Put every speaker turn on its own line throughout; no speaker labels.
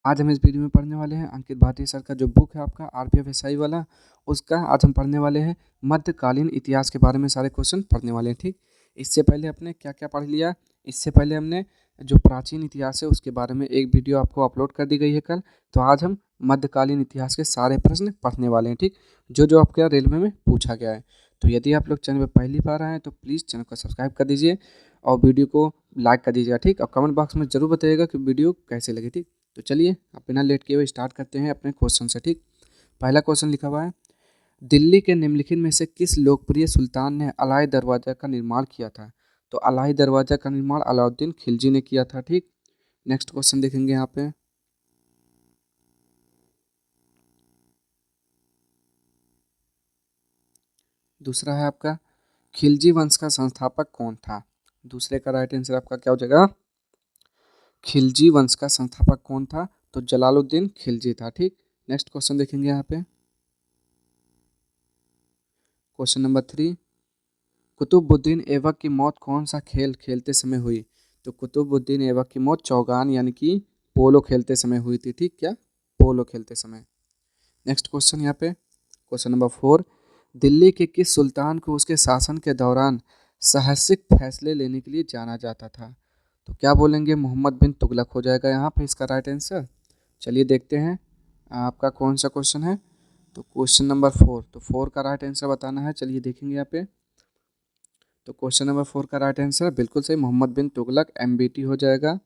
आज हम इस वीडियो में पढ़ने वाले हैं अंकित भाटिया सर का जो बुक है आपका आरपीएफ एसआई वाला, उसका आज हम पढ़ने वाले हैं मध्यकालीन इतिहास के बारे में सारे क्वेश्चन पढ़ने वाले हैं। ठीक, इससे पहले अपने क्या क्या पढ़ लिया। इससे पहले हमने जो प्राचीन इतिहास है उसके बारे में एक वीडियो आपको अपलोड कर दी गई है कल। तो आज हम मध्यकालीन इतिहास के सारे प्रश्न पढ़ने वाले हैं। ठीक, जो जो आपके रेलवे में पूछा गया है। तो यदि आप लोग चैनल पर पहली बार आए हैं तो प्लीज़ चैनल को सब्सक्राइब कर दीजिए और वीडियो को लाइक कर दीजिएगा। ठीक, और कमेंट बॉक्स में ज़रूर बताइएगा कि वीडियो कैसे लगी। ठीक, तो चलिए अब बिना लेट किए हुए स्टार्ट करते हैं अपने क्वेश्चन से। ठीक, पहला क्वेश्चन लिखा हुआ है, दिल्ली के निम्नलिखित में से किस लोकप्रिय सुल्तान ने अलाई दरवाजा का निर्माण किया था? तो अलाई दरवाजा का निर्माण अलाउद्दीन खिलजी ने किया था। ठीक, नेक्स्ट क्वेश्चन देखेंगे यहाँ पे। दूसरा है आपका, खिलजी वंश का संस्थापक कौन था? दूसरे का राइट आंसर आपका क्या हो जाएगा? खिलजी वंश का संस्थापक कौन था? तो जलालुद्दीन खिलजी था। ठीक, नेक्स्ट क्वेश्चन देखेंगे यहाँ पे। क्वेश्चन नंबर 3, कुतुबुद्दीन ऐबक की मौत कौन सा खेल खेलते समय हुई? तो कुतुबुद्दीन ऐबक की मौत चौगान यानी कि पोलो खेलते समय हुई थी। ठीक, क्या पोलो खेलते समय। नेक्स्ट क्वेश्चन यहाँ पे, क्वेश्चन नंबर 4, दिल्ली के किस सुल्तान को उसके शासन के दौरान साहसिक फैसले लेने के लिए जाना जाता था? तो क्या बोलेंगे? मोहम्मद बिन तुगलक हो जाएगा यहाँ पे इसका राइट आंसर। चलिए देखते हैं आपका कौन सा क्वेश्चन है। तो क्वेश्चन नंबर 4, तो 4 का राइट आंसर बताना है। चलिए देखेंगे यहाँ पे। तो क्वेश्चन नंबर 4 का राइट आंसर बिल्कुल सही, मोहम्मद बिन तुगलक एमबीटी हो जाएगा।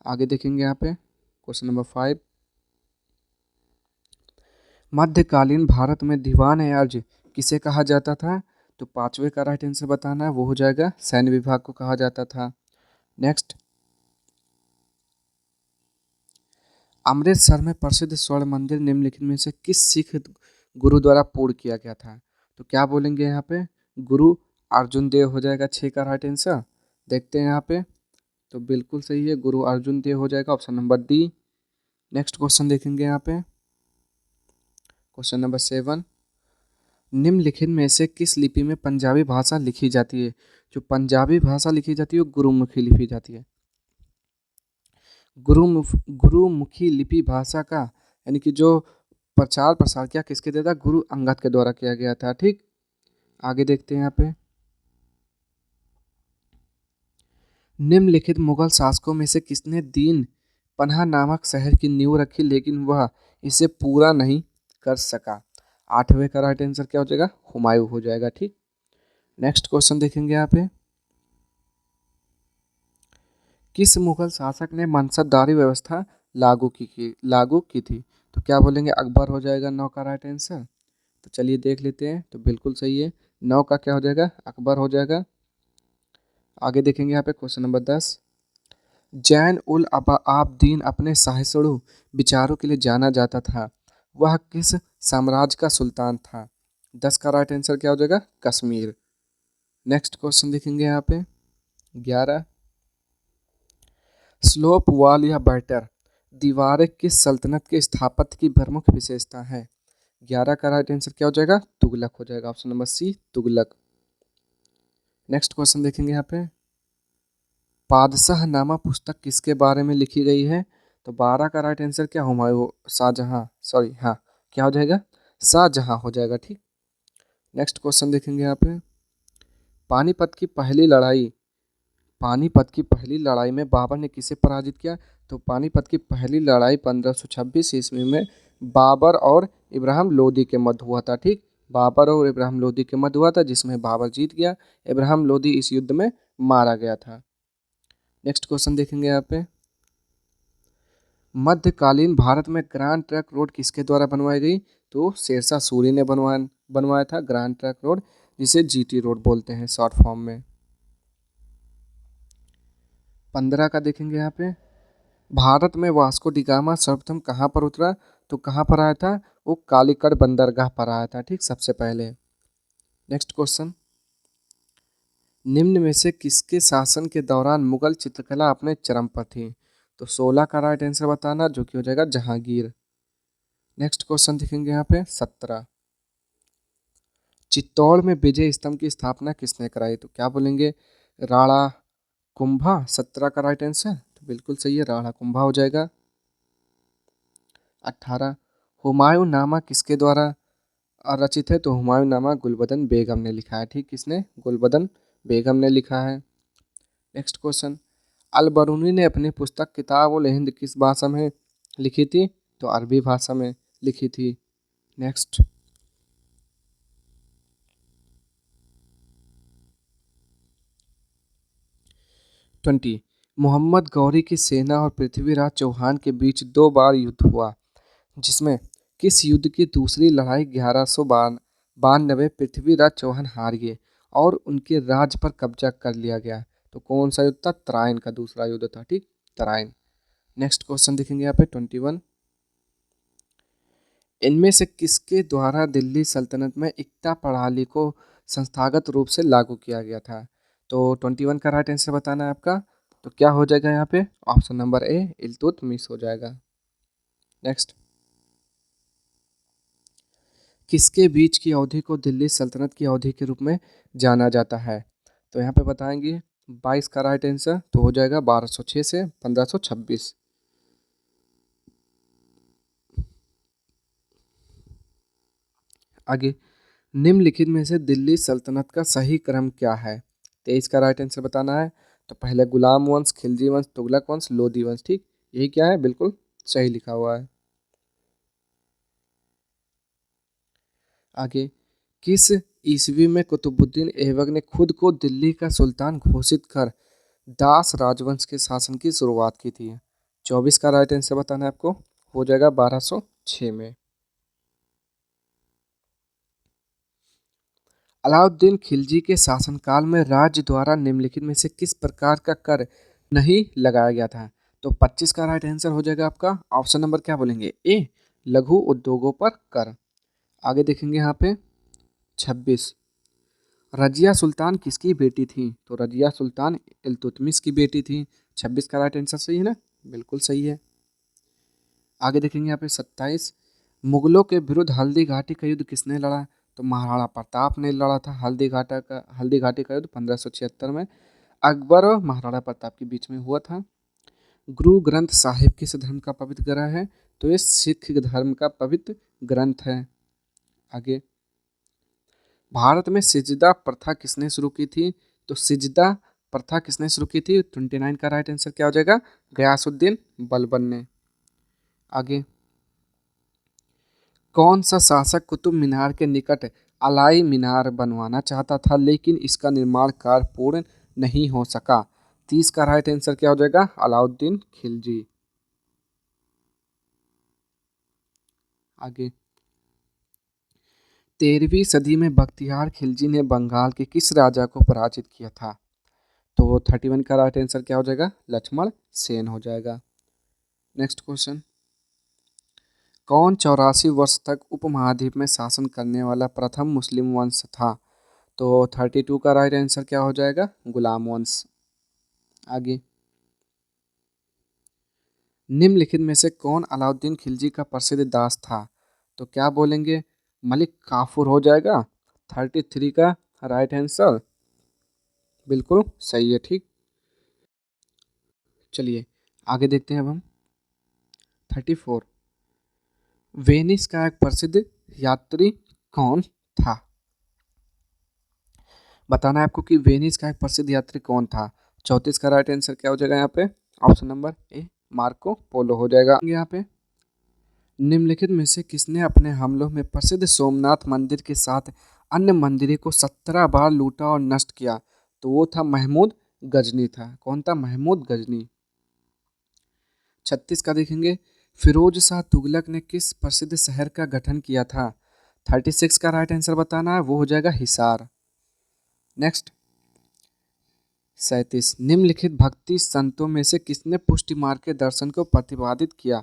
आगे देखेंगे यहाँ पे क्वेश्चन नंबर 5, मध्यकालीन भारत में दीवान ए अर्ज किसे कहा जाता था? तो पांचवे का राइट आंसर बताना है, वो हो जाएगा सैन्य विभाग को कहा जाता था। नेक्स्ट, अमृतसर में प्रसिद्ध स्वर्ण मंदिर निम्नलिखित में से किस सिख गुरु द्वारा पूर्ण किया गया था? तो क्या बोलेंगे यहाँ पे? गुरु अर्जुन देव हो जाएगा 6 का राइट आंसर। देखते हैं यहाँ पे, तो बिल्कुल सही है, गुरु अर्जुन देव हो जाएगा option number D. Next question देखेंगे यहाँ पे, क्वेश्चन नंबर 7, निम्नलिखित में से किस लिपि में पंजाबी भाषा लिखी जाती है? जो पंजाबी भाषा लिखी जाती है वो गुरुमुखी लिखी जाती है। गुरुमुखी लिपि भाषा का यानी कि जो प्रचार प्रसार किया किसके द्वारा? गुरु अंगद के द्वारा किया गया था। ठीक, आगे देखते हैं यहाँ पे, निम्नलिखित मुगल शासकों में से किसने दीन पन्हा नामक शहर की नींव रखी लेकिन वह इसे पूरा नहीं कर सका? आठवें का राइट आंसर क्या हो जाएगा? हुमायूं हो जाएगा। ठीक, नेक्स्ट क्वेश्चन देखेंगे यहाँ पे, किस मुगल शासक ने मनसबदारी व्यवस्था लागू की थी? तो क्या बोलेंगे? अकबर हो जाएगा 9 का राइट आंसर। तो चलिए देख लेते हैं, तो बिल्कुल सही है, 9 का क्या हो जाएगा? अकबर हो जाएगा। आगे देखेंगे यहाँ पे क्वेश्चन नंबर 10, जैन उल आबदीन अपने सहिष्णु विचारों के लिए जाना जाता था, वह किस साम्राज्य का सुल्तान था? 10 का राइट आंसर क्या हो जाएगा? कश्मीर। नेक्स्ट क्वेश्चन देखेंगे यहाँ पे 11, स्लोप वॉल या बैटर दीवारें किस सल्तनत के स्थापत्य की प्रमुख विशेषता है? 11 का राइट आंसर क्या हो जाएगा? तुगलक हो जाएगा option number C, Tughlaq. Next question देखेंगे यहाँ पे, पादशाह नामा पुस्तक किसके बारे में लिखी गई है? तो 12 का राइट आंसर क्या? हुमायूं शाहजहां, सॉरी हाँ, क्या हो जाएगा? शाहजहां हो जाएगा। ठीक, नेक्स्ट क्वेश्चन देखेंगे यहाँ पे, पानीपत की पहली लड़ाई पानीपत की पहली लड़ाई में बाबर ने किसे पराजित किया? तो पानीपत की पहली लड़ाई 1526 ईस्वी में बाबर और इब्राहिम लोदी के मध्य हुआ था। ठीक, बाबर और इब्राहिम लोदी के मध्य हुआ था जिसमें बाबर जीत गया, इब्राहिम लोदी इस युद्ध में मारा गया था। नेक्स्ट क्वेश्चन देखेंगे यहाँ पे, मध्यकालीन भारत में ग्रैंड ट्रंक रोड किसके द्वारा बनवाई गई? तो शेरशाह सूरी ने बनवाया था ग्रैंड ट्रंक रोड, जिसे जीटी रोड बोलते हैं शॉर्ट फॉर्म में। 15 का देखेंगे यहाँ पे, भारत में वास्को डी गामा सर्वप्रथम कहाँ पर उतरा? तो कहाँ पर आया था? वो कालीकट बंदरगाह पर आया था। ठीक, सबसे पहले। नेक्स्ट क्वेश्चन, निम्न में से किसके शासन के दौरान मुगल चित्रकला अपने चरम पर थी? तो 16 का राइट आंसर बताना, जो कि हो जाएगा जहांगीर। नेक्स्ट क्वेश्चन देखेंगे यहाँ पे 17, चित्तौड़ में विजय स्तंभ की स्थापना किसने कराई? तो क्या बोलेंगे? राणा कुंभा। 17 का राइट आंसर तो बिल्कुल सही है, राणा कुंभा हो जाएगा। 18 हुमायूं नामा किसके द्वारा रचित है? तो हुमायूं नामा गुलबदन बेगम ने लिखा है। ठीक, किसने? गुलबदन बेगम ने लिखा है। नेक्स्ट क्वेश्चन, अल बरूनी ने अपनी पुस्तक किताब उल हिंद किस भाषा में लिखी थी? तो अरबी भाषा में लिखी थी। नेक्स्ट, 20 मोहम्मद गौरी की सेना और पृथ्वीराज चौहान के बीच 2 बार युद्ध हुआ, जिसमें किस युद्ध की दूसरी लड़ाई 1192 पृथ्वीराज चौहान हार गए और उनके राज्य पर कब्जा कर लिया गया? तो कौन सा युद्ध था? तराइन का दूसरा युद्ध था। ठीक, तराइन। नेक्स्ट क्वेश्चन देखेंगे यहाँ पे 21, इनमें से किसके द्वारा दिल्ली सल्तनत में इक्ता प्रणाली को संस्थागत रूप से लागू किया गया था? तो 21 का राइट आंसर बताना है आपका। तो क्या हो जाएगा यहाँ पे? ऑप्शन नंबर ए इल्तुतमिश हो जाएगा। नेक्स्ट, किसके बीच की अवधि को दिल्ली सल्तनत की अवधि के रूप में जाना जाता है? तो यहाँ पे बताएंगे 22 का राइट आंसर तो हो जाएगा 1206 से 1526। आगे, निम्नलिखित में से दिल्ली सल्तनत का सही क्रम क्या है? 23 का राइट आंसर बताना है। तो पहले गुलाम वंश, खिलजी वंश, तुगलक वंश, लोधी वंश। ठीक, यही क्या है? बिल्कुल सही लिखा हुआ है। आगे, किस ईस्वी में कुतुबुद्दीन ऐबक ने खुद को दिल्ली का सुल्तान घोषित कर दास राजवंश के शासन की शुरुआत की थी? 24 का राइट आंसर बताना है आपको। हो जाएगा 1206 में। अलाउद्दीन खिलजी के शासनकाल में राज्य द्वारा निम्नलिखित में से किस प्रकार का कर नहीं लगाया गया था? तो 25 का राइट आंसर हो जाएगा आपका। ऑप्शन नंबर क्या बोलेंगे? ए, लघु उद्योगों पर कर। आगे देखेंगे यहाँ पे 26, रजिया सुल्तान किसकी बेटी थी? तो रजिया सुल्तान इल्तुतमिश की बेटी थी। 26 का राइट आंसर सही है ना? बिल्कुल सही है। आगे देखेंगे यहाँ पे 27, मुगलों के विरुद्ध हल्दी घाटी का युद्ध किसने लड़ा? तो महाराणा प्रताप ने लड़ा था हल्दी घाटी का युद्ध 1576 में अकबर और महाराणा प्रताप के बीच में हुआ था। गुरु ग्रंथ साहिब किस धर्म का पवित्र ग्रंथ है? तो ये सिख धर्म का पवित्र ग्रंथ है। आगे, भारत में सिजदा प्रथा किसने शुरू की थी? तो सिजदा प्रथा किसने शुरू की थी? 29 का राइट आंसर क्या हो जाएगा? गयासुद्दीन बलबन ने। आगे, कौन सा शासक कुतुब मीनार के निकट अलाई मीनार बनवाना चाहता था लेकिन इसका निर्माण कार्य पूर्ण नहीं हो सका? 30 का राइट आंसर क्या हो जाएगा? अलाउद्दीन खिलजी। आगे, 13वीं सदी में बख्तियार खिलजी ने बंगाल के किस राजा को पराजित किया था? तो 31 का राइट आंसर क्या हो जाएगा? लक्ष्मण सेन हो जाएगा। नेक्स्ट क्वेश्चन, कौन 84 वर्ष तक उपमहाद्वीप में शासन करने वाला प्रथम मुस्लिम वंश था? तो 32 का राइट आंसर क्या हो जाएगा? गुलाम वंश। आगे, निम्नलिखित में से कौन अलाउद्दीन खिलजी का प्रसिद्ध दास था? तो क्या बोलेंगे? मलिक काफूर हो जाएगा। 33 का राइट आंसर बिल्कुल सही है। ठीक, चलिए आगे देखते हैं अब हम 34, वेनिस का एक प्रसिद्ध यात्री कौन था? बताना है आपको कि वेनिस का एक प्रसिद्ध यात्री कौन था। 34 का राइट आंसर क्या हो जाएगा यहाँ पे? ऑप्शन नंबर ए, मार्को पोलो हो जाएगा। यहाँ पे निम्नलिखित में से किसने अपने हमलों में प्रसिद्ध सोमनाथ मंदिर के साथ अन्य मंदिरों को 17 बार लूटा और नष्ट किया? तो वो था महमूद गजनी था। कौन था? महमूद गजनी। 36 का देखेंगे, फिरोज शाह तुगलक ने किस प्रसिद्ध शहर का गठन किया था? 36 का राइट आंसर बताना है। वो हो जाएगा हिसार। नेक्स्ट 37, निम्नलिखित भक्ति संतों में से किसने पुष्टि मार्ग के दर्शन को प्रतिपादित किया?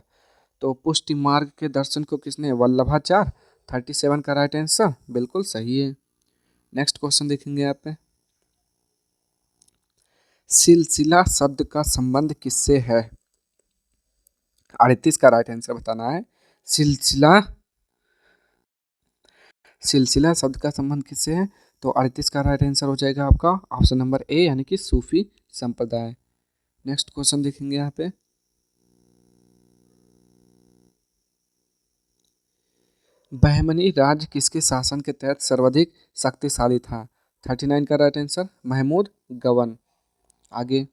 तो पुष्टि मार्ग के दर्शन को किसने? वल्लभाचार्य। 37 का राइट आंसर बिल्कुल सही है। नेक्स्ट क्वेश्चन देखेंगे यहाँ पे, सिलसिला शब्द का संबंध किससे है? 38 का राइट आंसर बताना है। सिलसिला सिलसिला शब्द का संबंध किससे है? तो 38 का राइट आंसर हो जाएगा आपका ऑप्शन नंबर ए, यानी कि सूफी संप्रदाय। नेक्स्ट क्वेश्चन देखेंगे यहाँ पे, बहमनी राज्य किसके शासन के तहत सर्वाधिक शक्तिशाली था? 39 का राइट आंसर महमूद गवन। आगे,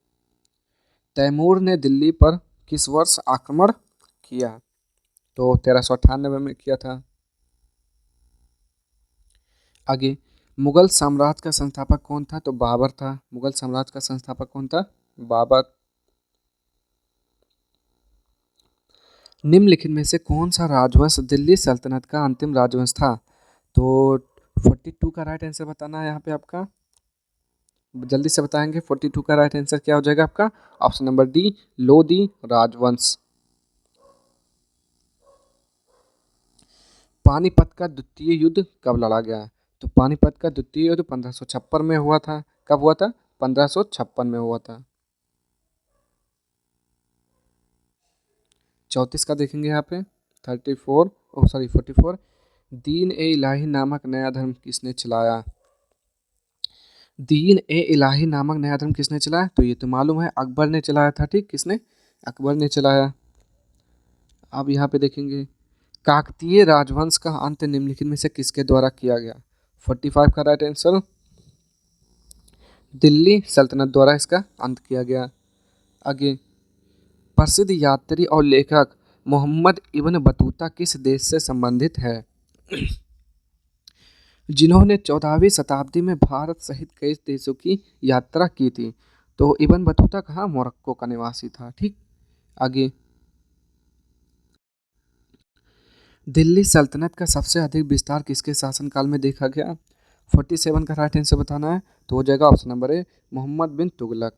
तैमूर ने दिल्ली पर किस वर्ष आक्रमण किया? तो 1398 में किया था। आगे, मुगल साम्राज्य का संस्थापक कौन था? तो बाबर था। मुगल साम्राज्य का संस्थापक कौन था? बाबर। निम्नलिखित में से कौन सा राजवंश दिल्ली सल्तनत का अंतिम राजवंश था? तो 42 का राइट आंसर बताना है यहाँ पे आपका, जल्दी से बताएंगे। 42 का राइट आंसर क्या हो जाएगा आपका? ऑप्शन नंबर डी, लोधी राजवंश। पानीपत का द्वितीय युद्ध कब लड़ा गया? तो पानीपत का द्वितीय युद्ध 1556 में हुआ था। कब हुआ था? 1556 में हुआ था। 34 का देखेंगे यहाँ पे, 44 दीन ए इलाही नामक नया धर्म किसने चलाया? दीन ए इलाही नामक नया धर्म किसने चलाया? तो ये तो मालूम है, अकबर ने चलाया था। ठीक, किसने? अकबर ने चलाया। अब यहाँ पे देखेंगे, काकतीय राजवंश का अंत निम्नलिखित में से किसके द्वारा किया गया? 45 का राइट आंसर दिल्ली सल्तनत द्वारा इसका अंत किया गया। आगे, प्रसिद्ध यात्री और लेखक मोहम्मद इब्न बतूता किस देश से संबंधित है? जिन्होंने 14वीं शताब्दी में भारत सहित कई देशों की यात्रा की थी। तो इब्न बतूता कहाँ? मोरक्को का निवासी था। ठीक, आगे, दिल्ली सल्तनत का सबसे अधिक विस्तार किसके शासनकाल में देखा गया? 47 का राइट आंसर बताना है, तो हो जाएगा ऑप्शन नंबर ए, मोहम्मद बिन तुगलक।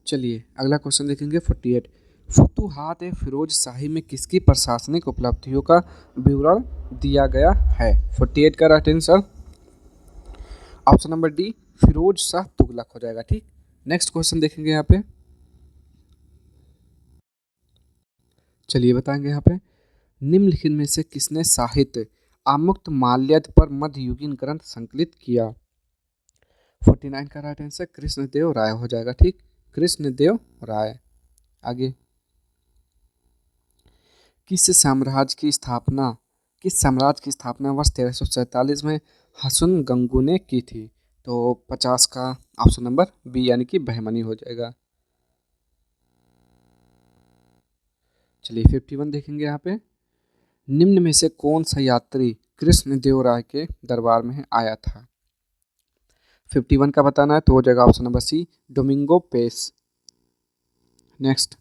चलिए अगला क्वेश्चन देखेंगे 48। फुतुहात ए फिरोज शाही में किसकी प्रशासनिक उपलब्धियों का विवरण दिया गया है? 48 का right answer option number D, Firoz Shah Tughlaq हो जाएगा। ठीक, नेक्स्ट क्वेश्चन देखेंगे यहाँ पे। चलिए बताएंगे यहाँ पे, निम्नलिखित में से किसने साहित्य आमुक्त माल्यद पर मध्ययुगीन ग्रंथ संकलित किया? 49 का राइट आंसर कृष्णदेव राय हो जाएगा। ठीक, कृष्णदेव राय। आगे, किस साम्राज्य की स्थापना वर्ष 1347 में हसन गंगू ने की थी? तो 50 का ऑप्शन नंबर बी यानी कि बहमनी हो जाएगा। चलिए 51 देखेंगे यहाँ पे, निम्न में से कौन सा यात्री कृष्णदेव राय के दरबार में आया था? 51 का बताना है, तो हो जाएगा option number C, Domingo Paes. Next,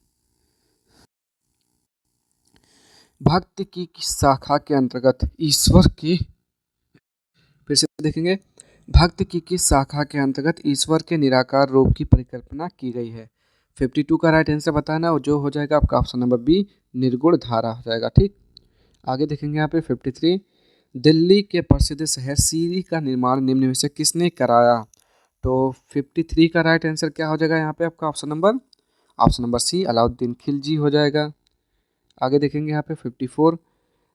भक्ति की किस शाखा के अंतर्गत ईश्वर के, फिर से देखेंगे, भक्ति की किस शाखा के अंतर्गत ईश्वर के निराकार रूप की परिकल्पना की गई है? 52 का राइट आंसर बताना, और जो हो जाएगा आपका ऑप्शन नंबर बी, निर्गुण धारा हो जाएगा। ठीक, आगे देखेंगे यहाँ पे 53, दिल्ली के प्रसिद्ध शहर सीरी का निर्माण निम्न में से किसने कराया? तो 53 का राइट आंसर क्या हो जाएगा यहाँ पे आपका option number C, Alauddin Khilji हो जाएगा। आगे देखेंगे यहाँ पे 54,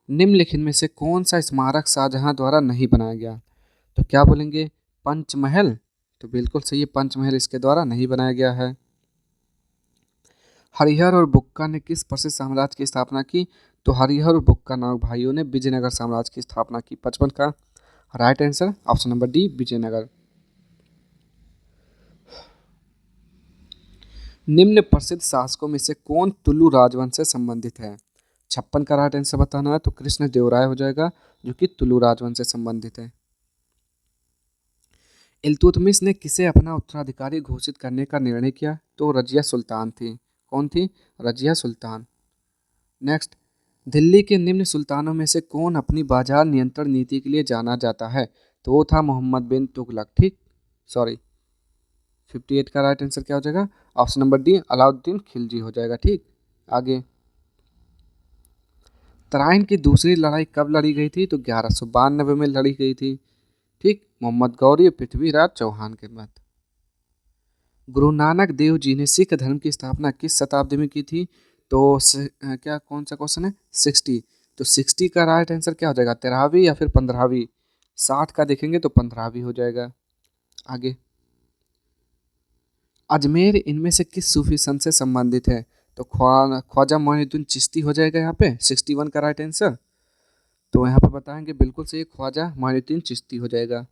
निम्नलिखित में से कौन सा स्मारक शाहजहां द्वारा नहीं बनाया गया? तो क्या बोलेंगे? पंचमहल। तो बिल्कुल सही है, पंचमहल इसके द्वारा नहीं बनाया गया है। हरिहर और बुक्का ने किस प्रसिद्ध साम्राज्य की स्थापना की? तो हरिहर और बुक्का नामक भाइयों ने विजयनगर साम्राज्य की स्थापना की। 55 का right answer option number D, Vijayanagar. निम्न प्रसिद्ध शासकों में से कौन तुलु राजवंश से संबंधित है? 56 का राइट आंसर बताना है, तो कृष्णदेवराय हो जाएगा, जो कि तुलु राजवंश से संबंधित है। इल्तुतमिश ने किसे अपना उत्तराधिकारी घोषित करने का निर्णय किया? तो रजिया सुल्तान थी। कौन थी? रजिया सुल्तान। नेक्स्ट, दिल्ली के निम्न सुल्तानों में से कौन अपनी बाजार नियंत्रण नीति के लिए जाना जाता है? तो वो था मोहम्मद बिन तुगलक। ठीक, सॉरी 58 का राइट आंसर क्या हो जाएगा? Option number D, Alauddin Khilji हो जाएगा। ठीक, आगे, तराइन की दूसरी लड़ाई कब लड़ी गई थी? तो 1192 में लड़ी गई थी। ठीक, मोहम्मद गौरी और पृथ्वीराज चौहान के बाद। गुरु नानक देव जी ने सिख धर्म की स्थापना किस शताब्दी में की थी? तो क्या कौन सा क्वेश्चन है? 60। तो 60 का राइट आंसर क्या हो जाएगा? 13वीं या फिर 15वीं? 60 का देखेंगे तो 15वीं हो जाएगा। आगे, अजमेर इनमें से किस सूफी संत से संबंधित है? तो ख्वाजा मोइनुद्दीन चिश्ती हो जाएगा यहाँ पे 61 का राइट आंसर। तो यहाँ पे बताएंगे बिल्कुल सही, ख्वाजा मोइनुद्दीन चिश्ती हो जाएगा।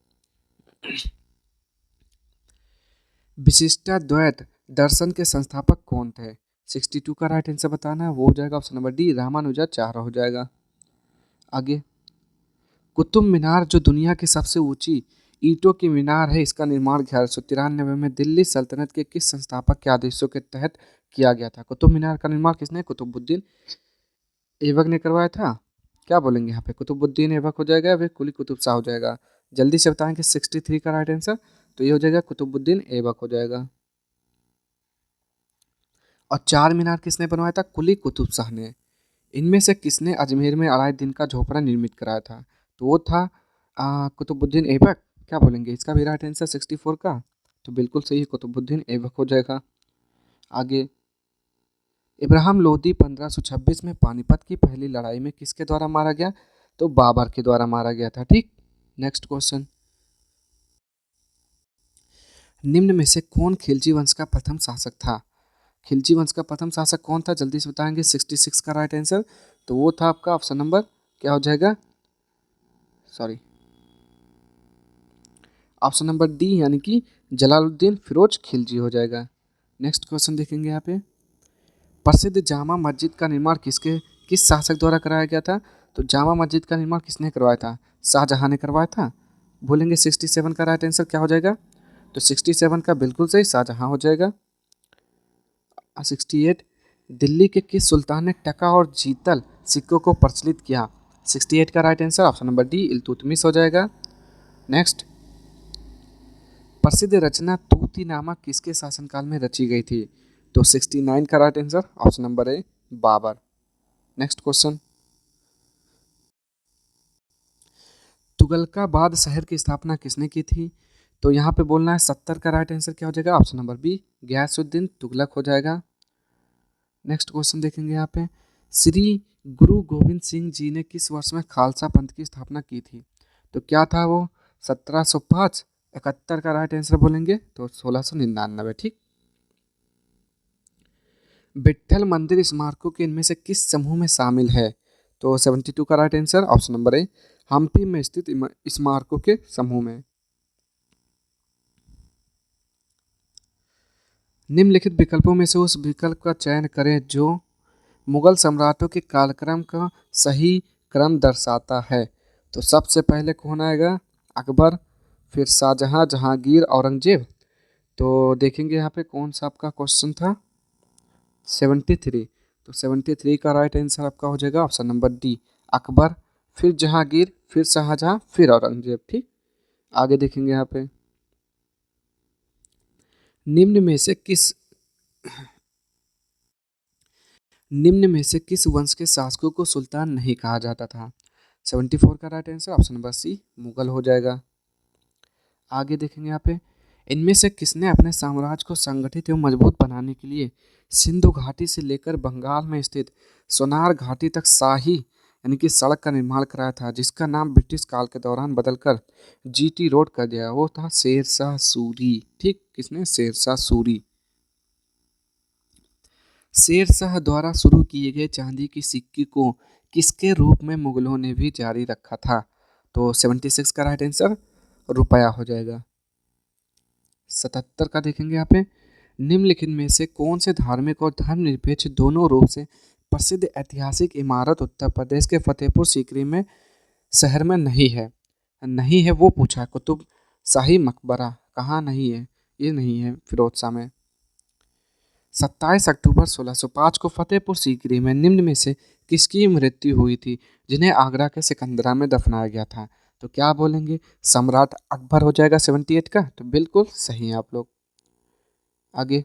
विशिष्टाद्वैत दर्शन के संस्थापक कौन थे? 62 का राइट आंसर बताना है, वो हो जाएगा ऑप्शन नंबर डी रामानुजाचार्य हो जाएगा। आगे, कुतुब मीनार जो दुनिया की सबसे ऊंची ईंटों की मीनार है, इसका निर्माण 1193 में दिल्ली सल्तनत के किस संस्थापक के आदेशों के तहत किया गया था? कुतुब मीनार का निर्माण किसने? कुतुबुद्दीन ऐबक ने करवाया था। क्या बोलेंगे यहाँ पे, कुतुबुद्दीन ऐबक हो जाएगा या फिर कुली कुतुब शाह हो जाएगा? जल्दी से बताएं कि 63 का राइट आंसर, तो ये हो जाएगा कुतुबुद्दीन ऐबक हो जाएगा। और चार मीनार किसने बनवाया था? कुली कुतुब शाह ने। इनमें से किसने अजमेर में 2.5 दिन का झोपड़ा निर्मित कराया था? तो वो था कुतुबुद्दीन ऐबक। क्या बोलेंगे, इसका भी राइट आंसर 64 का, तो बिल्कुल सही है, कुतुबुद्दीन ऐबक हो जाएगा। आगे, इब्राहिम लोदी 1526 में पानीपत की पहली लड़ाई में किसके द्वारा मारा गया? तो बाबर के द्वारा मारा गया था। ठीक, नेक्स्ट क्वेश्चन, निम्न में से कौन खिलजी वंश का प्रथम शासक था? खिलजी वंश का प्रथम शासक कौन था, जल्दी से बताएंगे। 66 का राइट आंसर, तो वो था आपका ऑप्शन नंबर क्या हो जाएगा, सॉरी, ऑप्शन नंबर डी यानी कि जलालुद्दीन फिरोज खिलजी हो जाएगा। नेक्स्ट क्वेश्चन देखेंगे यहाँ पे, प्रसिद्ध जामा मस्जिद का निर्माण किस शासक द्वारा कराया गया था? तो जामा मस्जिद का निर्माण किसने करवाया था? शाहजहां ने करवाया था। बोलेंगे 67 का राइट आंसर क्या हो जाएगा? तो 67 का बिल्कुल सही, शाहजहां हो जाएगा। 68, दिल्ली के किस सुल्तान ने टका और जीतल सिक्कों को प्रचलित किया? 68 का right answer option number D Iltutmish हो जाएगा। नेक्स्ट, प्रसिद्ध रचना तूती नामक किसके शासनकाल में रची गई थी? तो 69 का right answer option number A Babur. Next question, Tughlaqabad शहर की स्थापना किसने की थी? तो यहाँ पे बोलना है 70 का राइट आंसर क्या हो जाएगा, option number B Ghiyasuddin Tughlaq हो जाएगा। नेक्स्ट क्वेश्चन देखेंगे यहाँ पे, श्री गुरु गोविंद सिंह जी ने किस वर्ष में खालसा पंथ की स्थापना की थी? तो क्या था वो, 1705, 71 का राइट आंसर बोलेंगे तो 1699। ठीक, विट्ठल मंदिर स्मारकों के इनमें से किस समूह में शामिल है? तो 72 का right answer option number A Hampi में स्थित स्मारकों के समूह में। निम्नलिखित विकल्पों में से उस विकल्प का चयन करें जो मुगल सम्राटों के कालक्रम का सही क्रम दर्शाता है। तो सबसे पहले कौन आएगा, अकबर, फिर शाहजहां, जहांगीर, औरंगजेब। तो देखेंगे यहाँ पे कौन सा आपका क्वेश्चन था, 73। तो 73 का राइट आंसर आपका हो जाएगा ऑप्शन नंबर डी अकबर, फिर जहांगीर, फिर शाहजहां, फिर औरंगजेब। ठीक, आगे देखेंगे यहाँ पे, निम्न में से किस निम्न में से किस वंश के शासकों को सुल्तान नहीं कहा जाता था? 74 का right answer option number C Mughal हो जाएगा। आगे देखेंगे यहाँ पे, इनमें से किसने अपने साम्राज्य को संगठित एवं मजबूत बनाने के लिए सिंधु घाटी से लेकर बंगाल में स्थित सोनार घाटी तक शाही यानी कि सड़क का निर्माण कराया था, जिसका नाम ब्रिटिश काल के दौरान बदलकर जीटी रोड कर दिया? वो था शेरशाह सूरी। ठीक, किसने? शेरशाह सूरी। शेरशाह द्वारा शुरू किए गए चांदी की सिक्के को किसके रूप में मुगलों ने भी जारी रखा था? तो 76 का राइट आंसर रुपया हो जाएगा। 77 का देखेंगे यहाँ पे, निम्नलिखित में से कौन से धार्मिक और धर्मनिरपेक्ष दोनों रूप से प्रसिद्ध ऐतिहासिक इमारत उत्तर प्रदेश के फतेहपुर सीकरी में शहर में नहीं है? नहीं है वो पूछा है, कुतुब शाही मकबरा कहाँ नहीं है? ये नहीं है फिरोज शाह में। 27 अक्टूबर 1605 को फतेहपुर सीकरी में निम्न में से किसकी मृत्यु हुई थी जिन्हें आगरा के सिकंदरा में दफनाया गया था? तो क्या बोलेंगे, सम्राट अकबर हो जाएगा 78 का, तो बिल्कुल सही है आप लोग। आगे,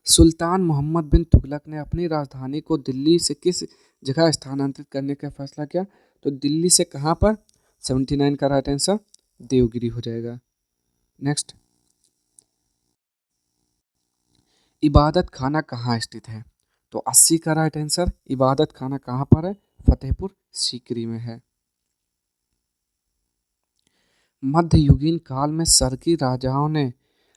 सुल्तान मोहम्मद बिन तुगलक ने अपनी राजधानी को दिल्ली से किस जगह स्थानांतरित करने का फैसला किया? तो दिल्ली से कहाँ पर? 79 का राइट आंसर देवगिरी हो जाएगा। नेक्स्ट, इबादत खाना कहाँ स्थित है? तो 80 का राइट आंसर, इबादत खाना कहाँ पर है? फतेहपुर सीकरी में है। मध्ययुगीन काल में सरकी राजाओं ने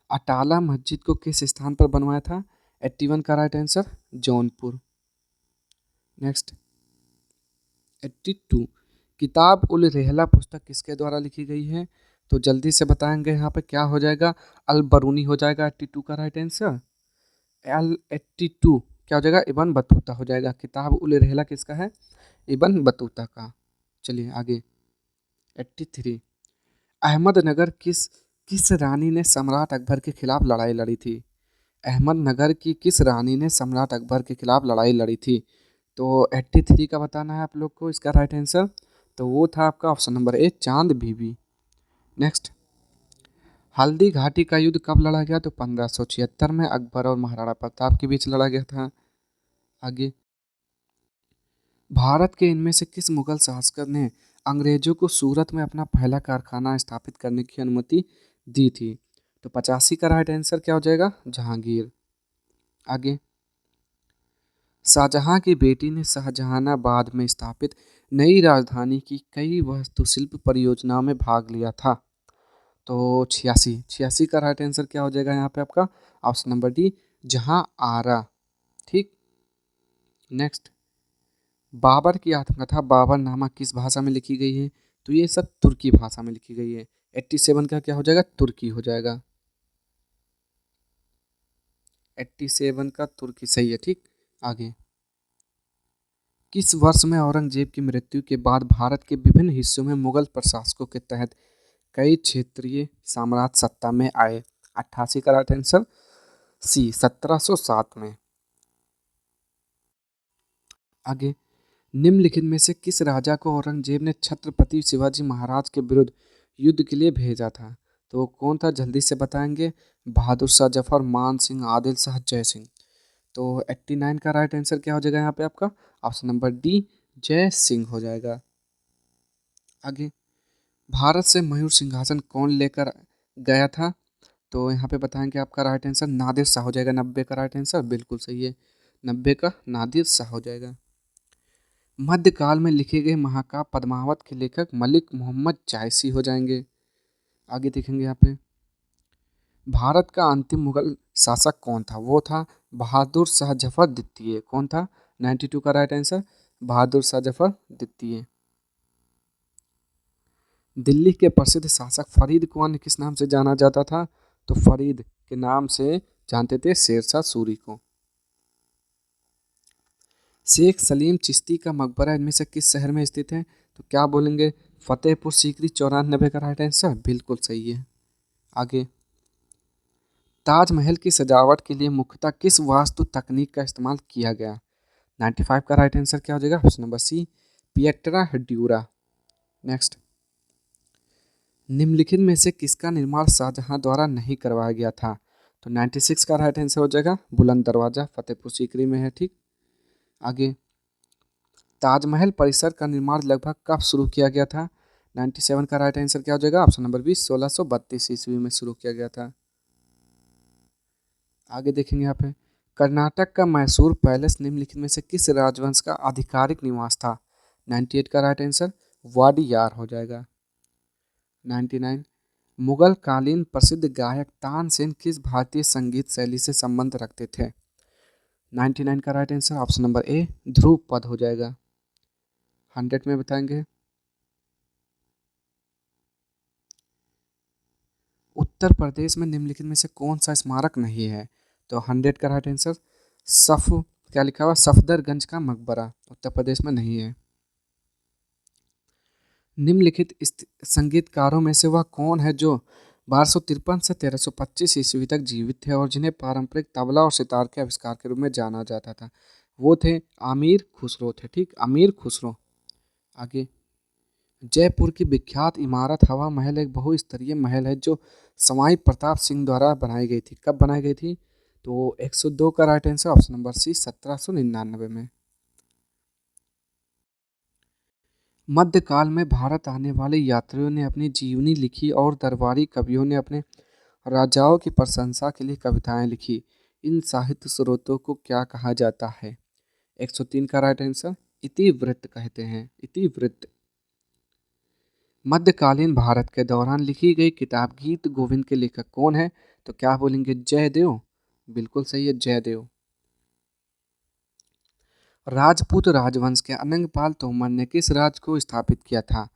अटाला मस्जिद को किस स्थान पर बनवाया था? 81 का राइट आंसर जौनपुर। नेक्स्ट 82, किताब उल रेहला पुस्तक किसके द्वारा लिखी गई है? तो जल्दी से बताएंगे यहाँ पे क्या हो जाएगा, अल बरूनी हो जाएगा 82 का राइट आंसर। एल 82 क्या हो जाएगा, इबन बतूता हो जाएगा। किताब उल रेहला किसका है? इबन बतूता का। चलिए आगे 83, अहमदनगर किस किस रानी ने सम्राट अकबर के खिलाफ लड़ाई लड़ी थी? अहमदनगर की किस रानी ने सम्राट अकबर के खिलाफ लड़ाई लड़ी थी? तो 83 का बताना है आप लोग को इसका राइट आंसर। तो वो था आपका ऑप्शन नंबर ए, चांद बीबी। नेक्स्ट, हल्दी घाटी का युद्ध कब लड़ा गया? तो 1576 में अकबर और महाराणा प्रताप के बीच लड़ा गया था। आगे, भारत के इनमें से किस मुगल शासक ने अंग्रेजों को सूरत में अपना पहला कारखाना स्थापित करने की अनुमति दी थी? तो 85 का राइट आंसर क्या हो जाएगा, जहांगीर। आगे, शाहजहां की बेटी ने शाहजहानाबाद में स्थापित नई राजधानी की कई वास्तुशिल्प परियोजनाओं में भाग लिया था? तो 86 86 का राइट आंसर क्या हो जाएगा यहाँ पे आपका, ऑप्शन नंबर डी, जहां आरा। ठीक। नेक्स्ट, बाबर की आत्मकथा बाबरनामा किस भाषा में लिखी गई है? तो ये सब तुर्की भाषा में लिखी गई है। 87 का क्या हो जाएगा, तुर्की हो जाएगा। 87 का तुर्की सही है। ठीक। आगे, किस वर्ष में औरंगजेब की मृत्यु के बाद भारत के विभिन्न हिस्सों में मुगल प्रशासकों के तहत कई क्षेत्रीय साम्राज्य सत्ता में आए? 88 का राइट आंसर सी, 1707 में। आगे, निम्नलिखित में से किस राजा को औरंगजेब ने छत्रपति शिवाजी महाराज के विरुद्ध युद्ध के लिए भेजा था? तो कौन था, जल्दी से बताएंगे। बहादुर शाह जफर, मान सिंह, आदिल शाह, जय सिंह। तो 89 का राइट आंसर क्या हो जाएगा यहाँ पे आपका, ऑप्शन नंबर डी, जय सिंह हो जाएगा। आगे, भारत से मयूर सिंहासन कौन लेकर गया था? तो यहाँ पे बताएंगे आपका राइट आंसर नादिर शाह हो जाएगा। 90 का राइट आंसर बिल्कुल सही है, 90 का नादिर शाह हो जाएगा। मध्यकाल में लिखे गए महाकाव्य पद्मावत के लेखक मलिक मोहम्मद जायसी हो जाएंगे। आगे देखेंगे यहाँ पे, भारत का अंतिम मुगल शासक कौन था? वो था बहादुर शाह जफर द्वितीय। कौन था? 92 का राइट आंसर बहादुर शाह जफर द्वितीय। दिल्ली के प्रसिद्ध शासक फरीद को अन्य किस नाम से जाना जाता था? तो फरीद के नाम से जानते थे शेरशाह सूरी को। शेख सलीम चिश्ती का मकबरा इनमें से किस शहर में स्थित है? तो क्या बोलेंगे, फतेहपुर सीकरी। 94 का राइट आंसर बिल्कुल सही है। आगे, ताजमहल की सजावट के लिए मुख्यतः किस वास्तु तकनीक का इस्तेमाल किया गया? 95 का राइट आंसर क्या हो जाएगा, option number C, pietra dura. Next, निम्नलिखित में से किसका निर्माण शाहजहां द्वारा नहीं करवाया गया था? तो 96 का राइट आंसर हो जाएगा बुलंद दरवाजा, फतेहपुर सीकरी में है। ठीक। आगे, ताजमहल परिसर का निर्माण लगभग कब शुरू किया गया था? 97 का राइट आंसर क्या हो जाएगा, ऑप्शन नंबर बी, 1632 ईस्वी में शुरू किया गया था। आगे देखेंगे यहाँ पे, कर्नाटक का मैसूर पैलेस निम्नलिखित में से किस राजवंश का आधिकारिक निवास था? 98 का राइट आंसर वाडियार हो जाएगा। 99, मुगल कालीन प्रसिद्ध गायक तानसेन किस भारतीय संगीत शैली से संबंध रखते थे? 99 का right answer option number A, ध्रुव पद हो जाएगा। 100 में बताएंगे, उत्तर प्रदेश में निम्नलिखित में से कौन सा स्मारक नहीं है? तो 100 का राइट आंसर सफ क्या लिखा हुआ, सफदरगंज का मकबरा उत्तर प्रदेश में नहीं है। निम्नलिखित संगीतकारों में से वह कौन है जो 1253 से 1325 ईस्वी तक जीवित थे और जिन्हें पारंपरिक तबला और सितार के आविष्कार के रूप में जाना जाता था? वो थे अमीर खुसरो थे। ठीक, अमीर खुसरो। आगे, जयपुर की विख्यात इमारत हवा महल एक बहुस्तरीय महल है जो सवाई प्रताप सिंह द्वारा बनाई गई थी। कब बनाई गई थी? तो 102 का right answer option number C, 1799 में। मध्यकाल में भारत आने वाले यात्रियों ने अपनी जीवनी लिखी और दरबारी कवियों ने अपने राजाओं की प्रशंसा के लिए कविताएं लिखी। इन साहित्य स्रोतों को क्या कहा जाता है? 103 का राइट आंसर इतिवृत्त कहते हैं, इतिवृत्त। मध्यकालीन भारत के दौरान लिखी गई किताब गीत गोविंद के लेखक कौन है? तो क्या बोलेंगे? जयदेव। बिल्कुल सही है, जयदेव। राजपूत राजवंश के अनंगपाल तोमर ने किस राज्य को स्थापित किया था?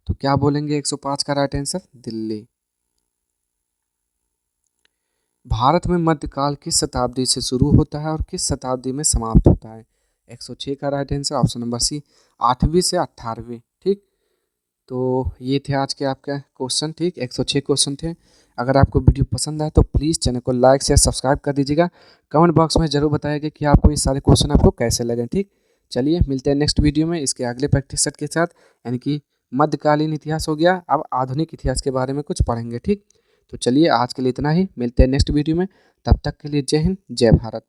तो क्या बोलेंगे? 105 का राइट आंसर दिल्ली। भारत में मध्यकाल किस शताब्दी से शुरू होता है और किस शताब्दी में समाप्त होता है? 106 का right answer option number C, 8वीं से 18वीं। ठीक, तो ये थे आज के आपके क्वेश्चन। ठीक, 106 क्वेश्चन थे। अगर आपको वीडियो पसंद आए तो प्लीज़ चैनल को लाइक शेयर सब्सक्राइब कर दीजिएगा। कमेंट बॉक्स में ज़रूर बताइएगा कि आपको ये सारे क्वेश्चन आपको कैसे लगे। ठीक, चलिए मिलते हैं नेक्स्ट वीडियो में इसके अगले प्रैक्टिस सेट के साथ, यानी कि मध्यकालीन इतिहास हो गया, अब आधुनिक इतिहास के बारे में कुछ पढ़ेंगे। ठीक, तो चलिए आज के लिए इतना ही, मिलते हैं नेक्स्ट वीडियो में। तब तक के लिए जय हिंद, जय भारत।